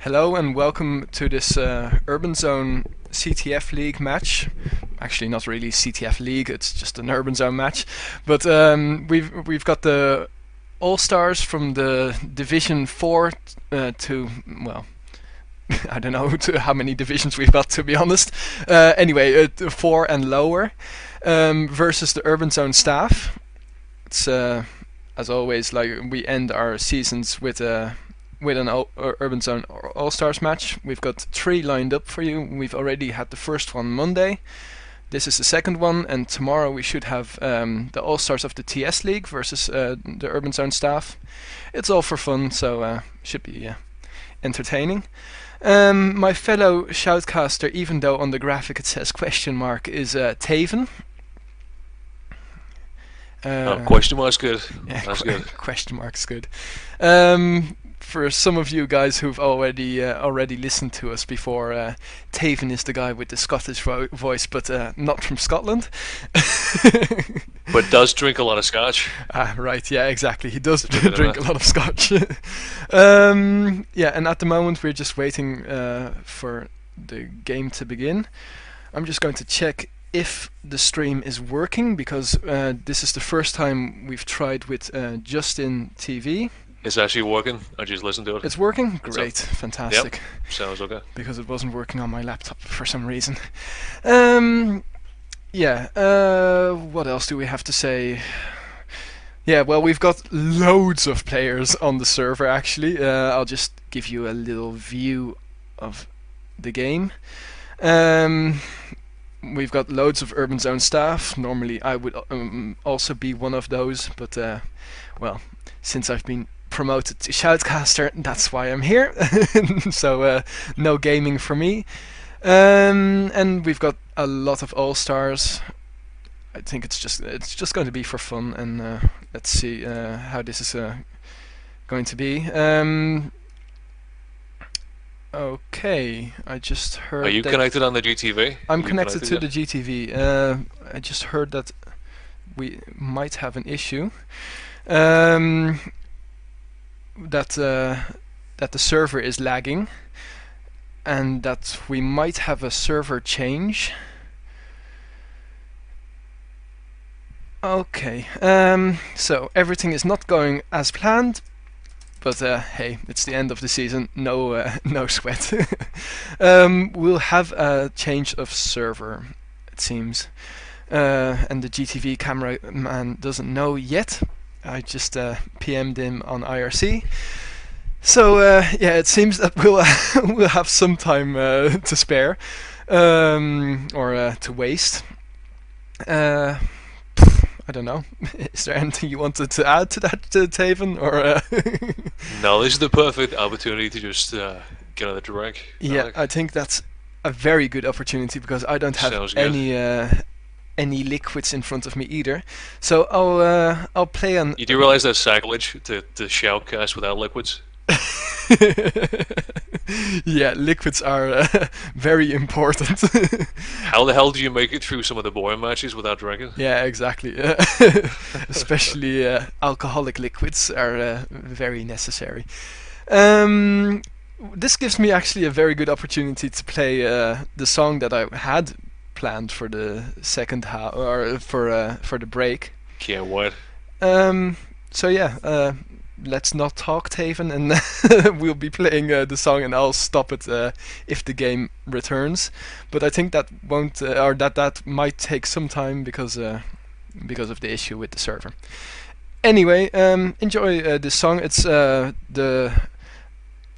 Hello and welcome to this Urban Zone CTF League match. Actually, not really CTF League; it's just an Urban Zone match. But we've got the All Stars from the Division 4 to well, I don't know to how many divisions we've got, to be honest. Anyway, 4 and lower versus the Urban Zone staff. It's as always, like we end our seasons with an Urban Zone All-Stars match. We've got 3 lined up for you. We've already had the first one Monday. This is the second one, and tomorrow we should have the All-Stars of the TS League versus the Urban Zone staff. It's all for fun, so should be entertaining. My fellow shoutcaster, even though on the graphic it says question mark, is Taven. Question mark's good. Yeah, That's good. question mark's good. For some of you guys who've already listened to us before, Taven is the guy with the Scottish voice, but not from Scotland. But does drink a lot of scotch. Right, yeah, exactly. He does drink a lot of scotch. Yeah, and at the moment we're just waiting for the game to begin. I'm just going to check if the stream is working, because this is the first time we've tried with Justin TV. It's actually working. I just listened to it. It's working? Great, fantastic. Yep. Sounds okay. Because it wasn't working on my laptop for some reason. Yeah, what else do we have to say? Yeah, well, we've got loads of players on the server, actually. I'll just give you a little view of the game. We've got loads of Urban Zone staff. Normally I would also be one of those, but well, since I've been promoted to Shoutcaster, that's why I'm here. So no gaming for me. And we've got a lot of All-Stars. I think it's just going to be for fun, and let's see how this is going to be. Okay, I just heard. Are you connected on the GTV? I'm connected to the GTV. I just heard that we might have an issue. That the server is lagging, and that we might have a server change. Okay, so everything is not going as planned. But hey, it's the end of the season, no sweat. We'll have a change of server, it seems. And the GTV cameraman doesn't know yet. I just PM'd him on IRC. So yeah, it seems that we'll have some time to spare, or to waste. I don't know. Is there anything you wanted to add to that, Taven? Or No, this is the perfect opportunity to just get on the drink. Yeah, I think that's a very good opportunity, because I don't have any liquids in front of me either. So I'll play on. You do realize that's sacrilege to shoutcast without liquids? Yeah, liquids are very important. How the hell do you make it through some of the boring matches without drinking? Yeah, exactly. Especially alcoholic liquids are very necessary. This gives me actually a very good opportunity to play the song that I had planned for the second half, or for the break. Can't wait. So yeah. Let's not talk, Taven, and we'll be playing the song, and I'll stop it if the game returns. But I think that won't, or that might take some time because of the issue with the server. Anyway, enjoy this song. It's the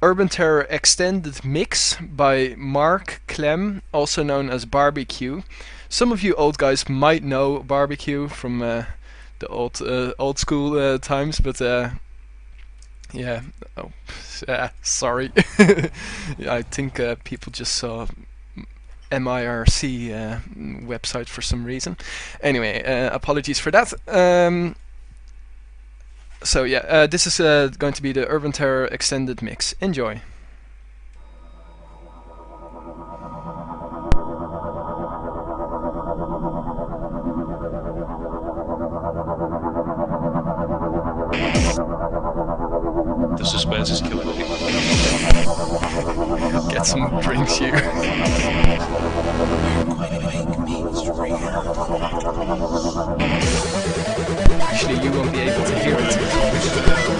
Urban Terror Extended Mix by Mark Clem, also known as Barbecue. Some of you old guys might know Barbecue from the old school times, but yeah, oh, sorry. Yeah, I think people just saw MIRC website for some reason. Anyway, apologies for that. So yeah, this is going to be the Urban Terror Extended Mix. Enjoy. The suspense is killing me. get some drinks here. Actually, you won't be able to hear it.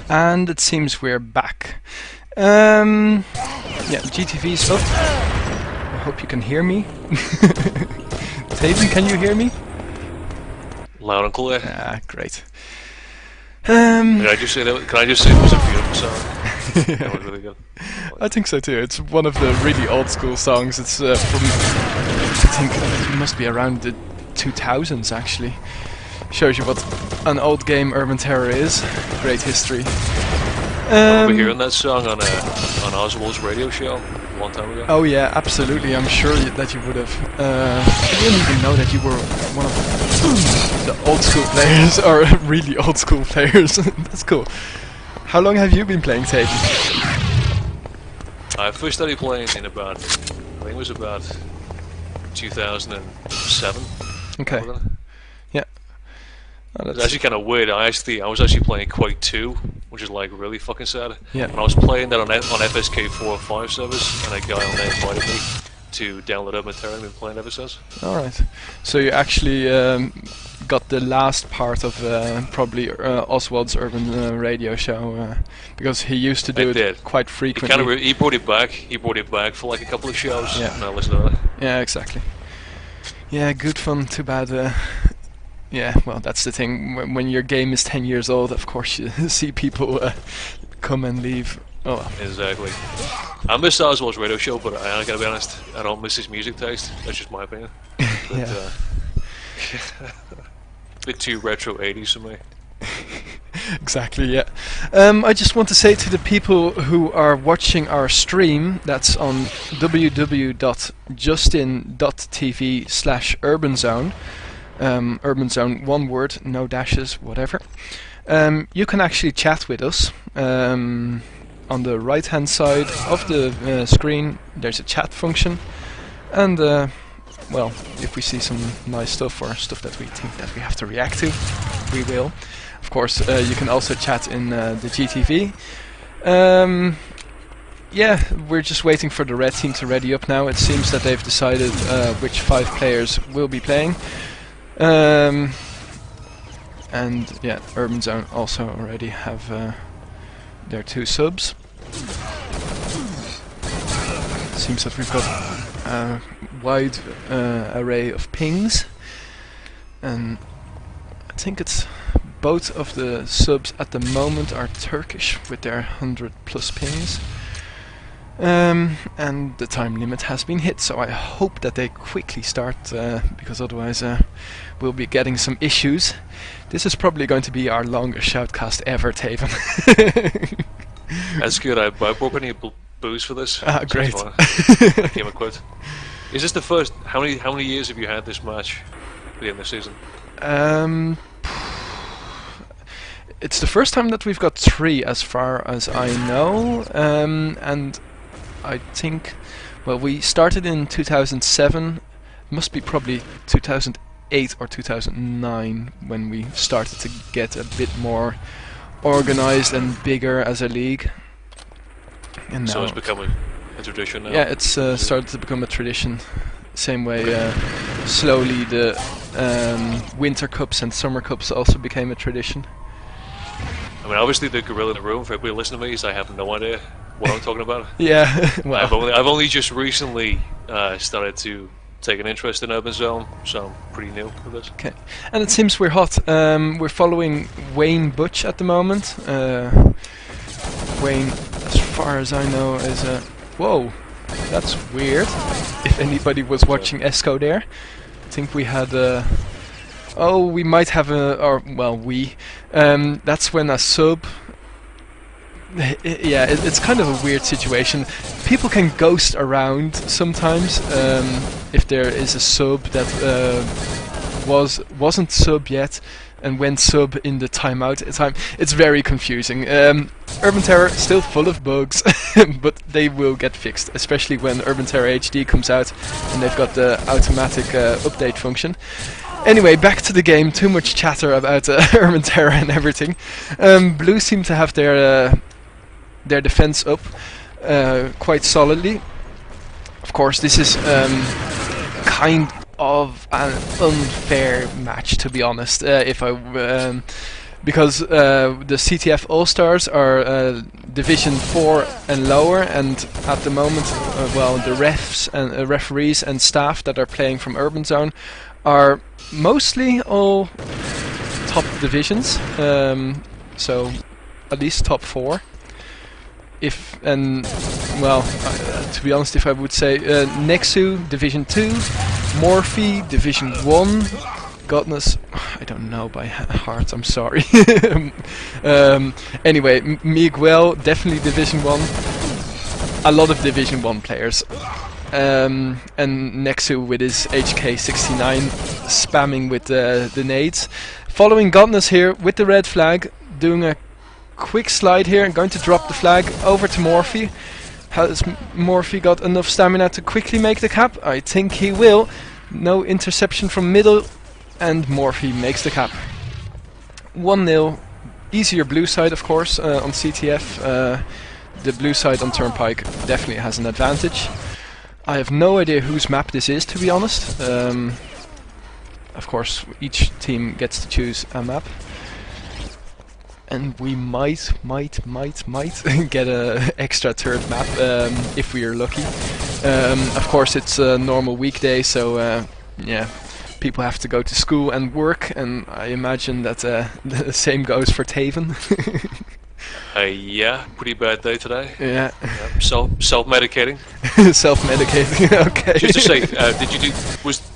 And it seems we're back. Yeah, GTV's up. I hope you can hear me. Taven, can you hear me? Loud and clear. Ah, great. Can I just say it was a beautiful song? That was really good. I think so too. It's one of the really old school songs. It's from, I think it must be around the 2000s actually. Shows you what an old game Urban Terror is. Great history. I remember hearing that song on Oswald's radio show a long time ago. Oh yeah, absolutely. I'm sure that you would have. I didn't even know that you were one of the old school players, or really old school players. That's cool. How long have you been playing Taven? I first started playing in about, I think it was about 2007. Okay. Yeah. Oh, It's actually kind of weird. I was actually playing Quake 2, which is like really fucking sad. Yeah. And I was playing that on FSK 4 or 5 servers, and a guy on there invited me to download Urban Terror, and I've been playing ever since. Alright. So you actually got the last part of probably Oswald's Urban Radio show, because he used to do it quite frequently. He brought it back. He brought it back for like a couple of shows, yeah. And I listened to that. Yeah, exactly. Yeah, good fun. Too bad. Yeah, well, that's the thing. When your game is 10 years old, of course you see people come and leave. Oh well. Exactly. I miss Oswald's radio show, but I gotta be honest, I don't miss his music taste. That's just my opinion. But, Yeah. A bit too retro 80s for me. Exactly, yeah. I just want to say to the people who are watching our stream, that's on www.justin.tv/urbanzone. Urbanzone, one word, no dashes, whatever. You can actually chat with us. On the right hand side of the screen there's a chat function, and well, if we see some nice stuff or stuff that we think that we have to react to, we will. Of course, you can also chat in the GTV. Yeah, we're just waiting for the red team to ready up now. It seems that they've decided which 5 players will be playing. And yeah, Urban Zone also already have their 2 subs. Seems that we've got a wide array of pings, and I think it's both of the subs at the moment are Turkish with their 100+ pings. And the time limit has been hit, so I hope that they quickly start, because otherwise we'll be getting some issues. This is probably going to be our longest shoutcast ever, Taven. That's good. I broke any booze for this. Ah, great. I came equipped. Is this the first? How many years have you had this match within the season? It's the first time that we've got 3, as far as I know, and I think, well, we started in 2007. Must be probably 2008 or 2009 when we started to get a bit more organized and bigger as a league. And So now it's becoming a tradition now. yeah, it's started to become a tradition. Same way, slowly the Winter Cups and Summer Cups also became a tradition. I mean, obviously the gorilla in the room, for everybody listening to me, is I have no idea what I'm talking about. Yeah, well, I've only just recently started to take an interest in Urban Zone, so I'm pretty new to this. okay. And it seems we're hot. We're following Wayne Butch at the moment. Wayne, as far as I know, is a... Whoa, that's weird. If anybody was watching Esco there, I think we had oh, we might have a... or, well, we... that's when a sub... Yeah, it's kind of a weird situation. People can ghost around sometimes if there is a sub that wasn't sub yet and went sub in the timeout time. It's very confusing. Urban Terror still full of bugs, but they will get fixed, especially when Urban Terror HD comes out and they've got the automatic update function. Anyway, back to the game. Too much chatter about Urban Terror and everything. Blue seem to have their defense up quite solidly. Of course, this is kind of an unfair match, to be honest. If I because the CTF All-Stars are Division 4 and lower, and at the moment, well, the refs and referees and staff that are playing from Urban Zone are mostly all top divisions, so at least top 4. To be honest, if I would say Nexu Division 2, Morphe Division 1, Godness, I don't know by heart, I'm sorry. Anyway, Miguel, definitely Division 1. A lot of Division 1 players. And Nexu with his HK69 spamming with the nades. Following Godness here with the red flag, doing a quick slide here and going to drop the flag over to Morphe. Has Morphe got enough stamina to quickly make the cap? I think he will. No interception from middle, and Morphe makes the cap. 1-0. Easier blue side, of course, on CTF. The blue side on Turnpike definitely has an advantage. I have no idea whose map this is, to be honest. Of course, each team gets to choose a map. And we might get a extra third map if we are lucky. Of course, it's a normal weekday, so yeah, people have to go to school and work, and I imagine that the same goes for Taven. Yeah, pretty bad day today. Yeah. Self-medicating. Self-medicating. Okay. Just to say,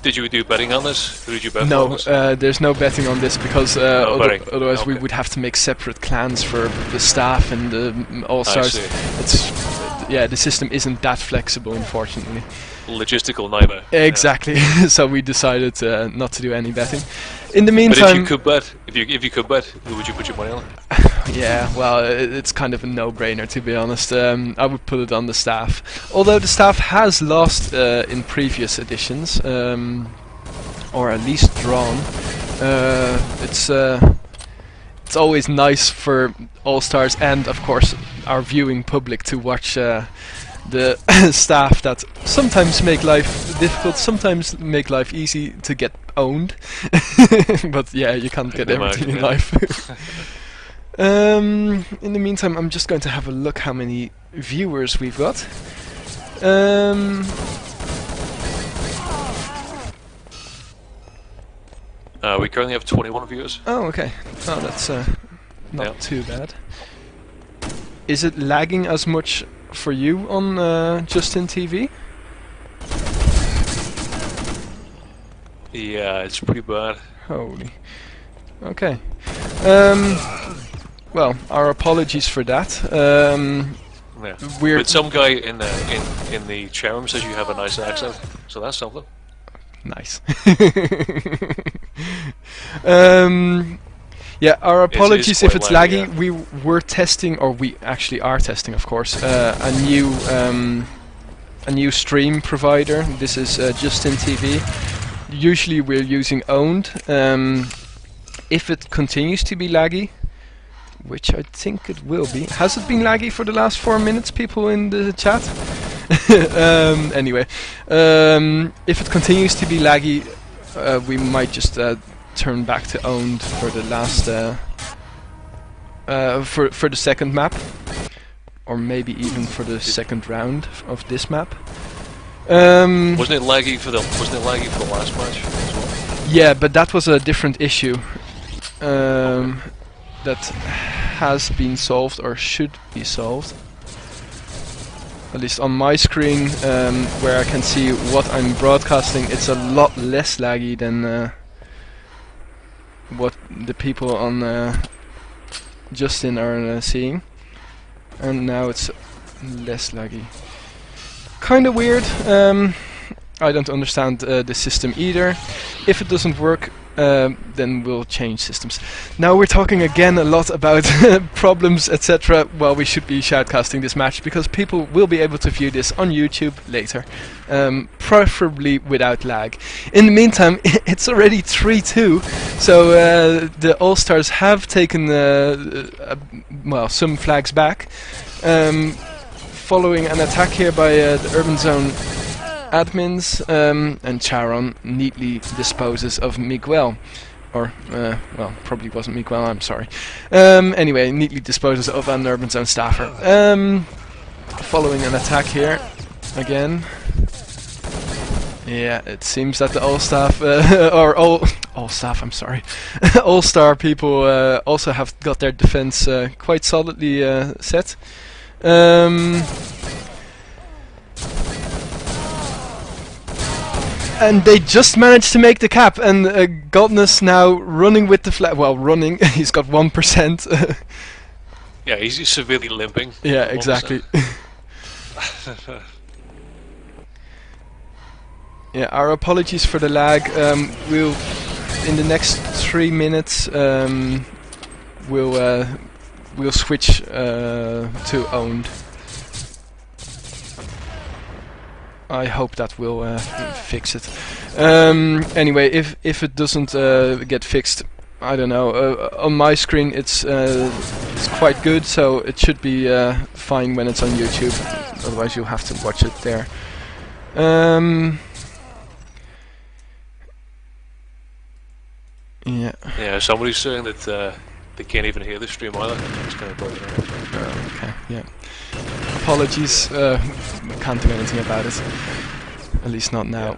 did you do betting on this? Who did you bet No, on this? there's no betting on this because otherwise Okay. we would have to make separate clans for the staff and the all-stars. Yeah, the system isn't that flexible, unfortunately. Logistical nightmare. Exactly. So we decided not to do any betting. In the meantime, but if you could bet, who would you put your money on? Yeah, well, it's kind of a no-brainer, to be honest. I would put it on the staff. Although the staff has lost in previous editions, or at least drawn. It's always nice for All-Stars and, of course, our viewing public to watch the staff that sometimes make life difficult, sometimes make life easy to get owned. But yeah, you can't get everything in life. In the meantime, I'm just going to have a look how many viewers we've got. We currently have 21 viewers. Oh, okay. Oh, that's not too bad. Is it lagging as much for you on Justin TV? Yeah, it's pretty bad. Holy. Okay. Well, our apologies for that. Yeah. But some guy in the chat room says you have a nice accent, so that's something. Nice. Yeah, our apologies if it's laggy. Yeah. We were testing, or we actually are testing, of course, a new stream provider. This is Justin TV. Usually we're using owned. If it continues to be laggy, which I think it will be. Has it been laggy for the last 4 minutes, people in the chat? Anyway, if it continues to be laggy, we might just turn back to owned for the last for the second map, or maybe even for the second round of this map. Wasn't it laggy for the last match as well? Yeah, but that was a different issue. That has been solved, or should be solved. At least on my screen, where I can see what I'm broadcasting, it's a lot less laggy than what the people on Justin are seeing. And now it's less laggy. Kinda weird. I don't understand the system either. If it doesn't work, then we'll change systems. Now we're talking again a lot about problems, etc. Well, we should be shoutcasting this match because people will be able to view this on YouTube later, preferably without lag. In the meantime, it's already 3-2, so the All-Stars have taken well, some flags back, following an attack here by the Urban Zone admins, and Charon neatly disposes of Miguel. Or, well, probably wasn't Miguel, I'm sorry. Anyway, neatly disposes of an Urban Zone staffer. Following an attack here, again. Yeah, it seems that the all-staff, or all-staff, I'm sorry, all-star people also have got their defense quite solidly set. And they just managed to make the cap, and Godness now running with the flag. Well, running, he's got 1%. Yeah, he's severely limping. Yeah, exactly. Yeah, our apologies for the lag. We'll, in the next 3 minutes, we'll switch to owned. I hope that will fix it. Anyway, if it doesn't get fixed, I don't know. On my screen, it's quite good, so it should be fine when it's on YouTube. Otherwise, you'll have to watch it there. Yeah. Yeah, somebody's saying that they can't even hear the stream either. It's kind of broken out. Okay. Yeah. Apologies. Can't do anything about it. At least not now.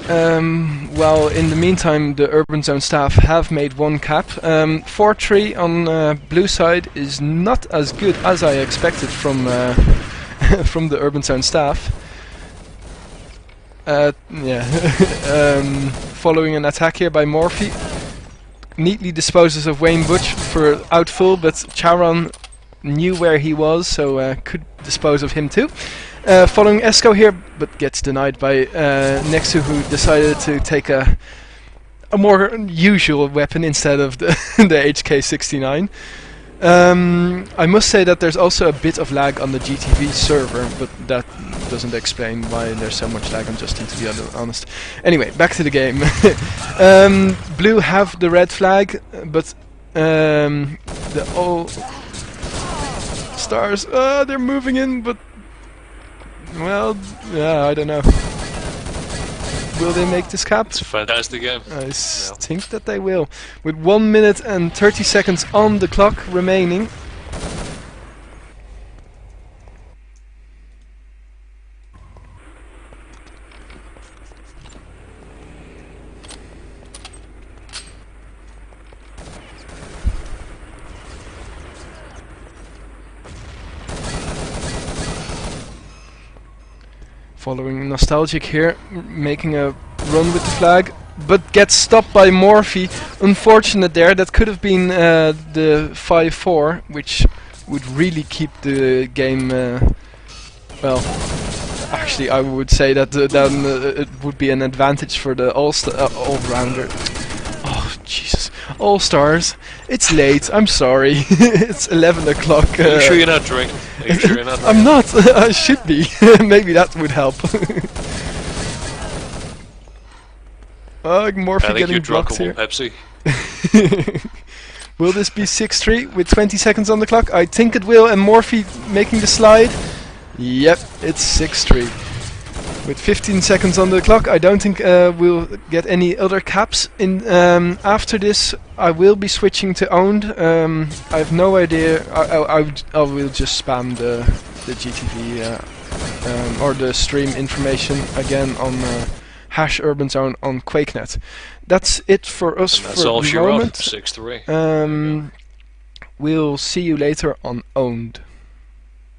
Well, in the meantime, the Urban Zone staff have made one cap. 4-3 on blue side is not as good as I expected from from the Urban Zone staff. Yeah. Following an attack here by Morphe, neatly disposes of Wayne Butch for out full, but Charon knew where he was, so could dispose of him too. Following Esco here, but gets denied by Nexu, who decided to take a more usual weapon instead of the, the HK69. I must say that there's also a bit of lag on the GTV server, but that doesn't explain why there's so much lag on Justin, to be honest. Anyway, back to the game. Blue have the red flag, but the all stars, they're moving in, but well, yeah, I don't know. Will they make this cap? It's a fantastic game. I think that they will. With 1 minute and 30 seconds on the clock remaining. Following Nostalgic here, making a run with the flag, but gets stopped by Morphe. Unfortunate there, that could have been the 5-4, which would really keep the game, well, actually I would say that then it would be an advantage for the all-rounder. Oh, Jesus. All-stars. It's late, I'm sorry. It's 11 o'clock. Are you sure you're not drinking? Are you sure you're not drinking? I'm not. I should be. Maybe that would help. Morphe getting blocked here. Pepsi. Will this be 6-3 with 20 seconds on the clock? I think it will, and Morphe making the slide. Yep, it's 6-3. With 15 seconds on the clock, I don't think we'll get any other caps. In after this, I will be switching to owned. I have no idea. I will just spam the GTV or the stream information again on #UrbanZone on QuakeNet. That's it for us for the moment. 6-3. We'll see you later on owned.